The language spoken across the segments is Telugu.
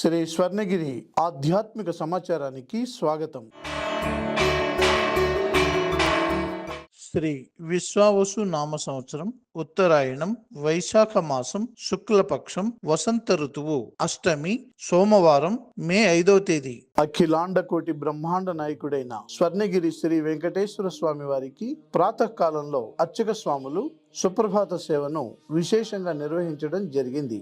శ్రీ స్వర్ణగిరి ఆధ్యాత్మిక సమాచారానికి స్వాగతం. శ్రీ విశ్వావసు నామ సంవత్సరం, ఉత్తరాయణం, వైశాఖ మాసం, శుక్లపక్షం, వసంత ఋతువు, అష్టమి, సోమవారం, మే 5వ తేదీ. అఖిలాండ కోటి బ్రహ్మాండ నాయకుడైన స్వర్ణగిరి శ్రీ వెంకటేశ్వర స్వామి వారికి ప్రాతకాలంలో అర్చక స్వాములు సుప్రభాత సేవను విశేషంగా నిర్వహించడం జరిగింది.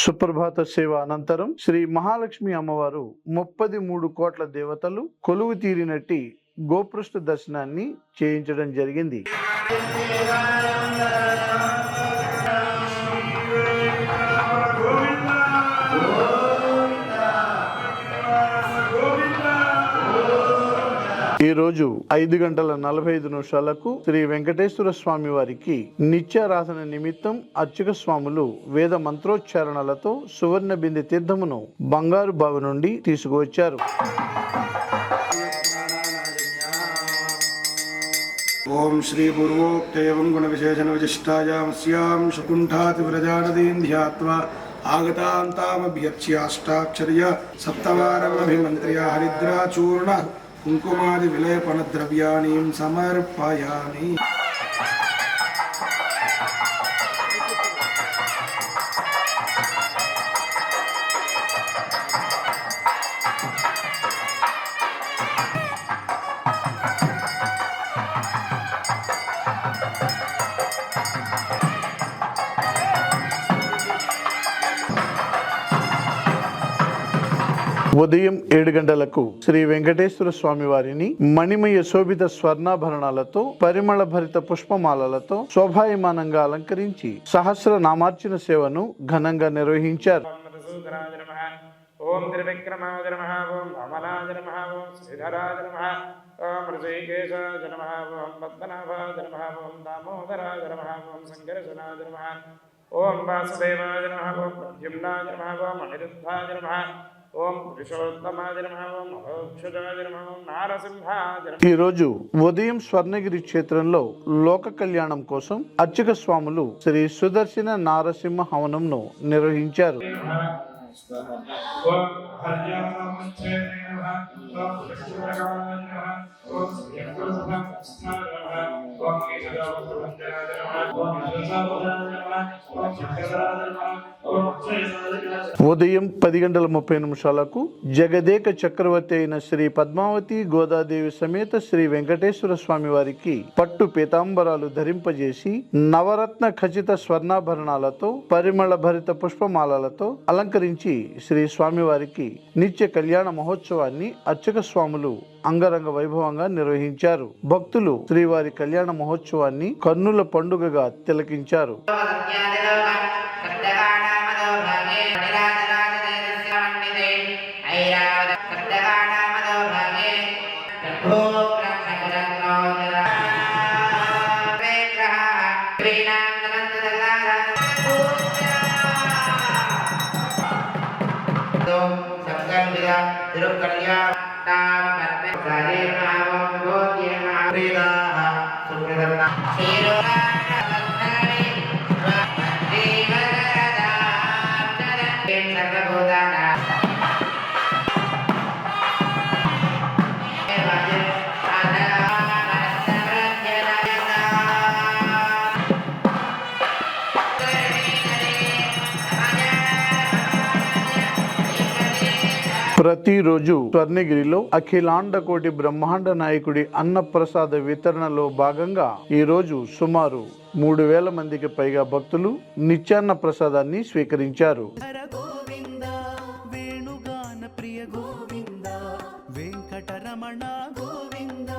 సుప్రభాత సేవ అనంతరం శ్రీ మహాలక్ష్మి అమ్మవారు 33 కోట్ల దేవతలు కొలువు తీరినట్టి గోపృష్ఠ దర్శనాన్ని చేయించడం జరిగింది. ఈ రోజు 5:45 శ్రీ వెంకటేశ్వర స్వామి వారికి నిత్యారాధన నిమిత్తం అర్చక స్వాములు వేద మంత్రోచ్చారణలతో సువర్ణ బిందె తీర్థమును బంగారు బావి నుండి తీసుకువచ్చారు. ఓం శ్రీ పూర్వోక్తేవం గుణ విశేషణ విశిష్టాయాం స్యాం శకుంఠాతి వ్రజానదీం ధ్యాత్వా ఆగతాంతామభ్యర్చ్యాష్టాక్షర్య సప్తవారమభిమంత్ర్య హరిద్రాచూర్ణ కుంకుమాది విలేపన ద్రవ్యాన్ని సమర్పయామి. ఉదయం 7 గంటలకు శ్రీ వెంకటేశ్వర స్వామి వారిని మణిమయ శోభిత స్వర్ణాభరణాలతో పరిమళ భరిత పుష్పమాలలతో శోభాయమానంగా అలంకరించి సహస్ర నామార్చన సేవను ఘనంగా నిర్వహించారు. ఓం త్రివిక్రమాయ నమః, ఓం అమలాయ నమః, ఓం శ్రీధరాయ నమః, ఓం ఋషికేశాయ నమః, ఓం పద్మనాభాయ నమః, ఓం దామోదరాయ నమః, ఓం సంకర్షణాయ నమః, ఓం వాసుదేవాయ నమః, ఓం ప్రద్యుమ్నాయ నమః, ఓం అనిరుద్ధాయ నమః, ఓం పురుషోత్తమాయ నమః, ఓం మహోక్షజాయ నమః, ఓం నారసింహాయ నమః. ఈ రోజు ఉదయం స్వర్ణగిరి క్షేత్రంలో లోక కళ్యాణం కోసం అర్చక స్వాములు శ్రీ సుదర్శన నారసింహ హవనంను నిర్వహించారు. ఉదయం 10:30 జగదేక చక్రవర్తి అయిన శ్రీ పద్మావతి గోదాదేవి సమేత శ్రీ వెంకటేశ్వర స్వామి వారికి పట్టు పీతాంబరాలు ధరింపజేసి నవరత్న ఖచ్చిత స్వర్ణాభరణాలతో పరిమళ భరిత పుష్పమాలలతో అలంకరించి శ్రీ స్వామి వారికి నిత్య కళ్యాణ మహోత్సవాన్ని అర్చక స్వాములు అంగరంగ వైభవంగా నిర్వహించారు. భక్తులు శ్రీవారి కళ్యాణ మహోత్సవాన్ని కన్నుల పండుగగా తిలకించారు. ప్రతిరోజు స్వర్ణగిరిలో అఖిలాండ కోటి బ్రహ్మాండ నాయకుడి అన్నప్రసాద వితరణలో భాగంగా ఈ రోజు సుమారు 3000 మందికి పైగా భక్తులు నిత్యాన్న ప్రసాదాన్ని స్వీకరించారు. గోవింద వేణుగాన ప్రియ గోవింద వెంకటర రమణ గోవింద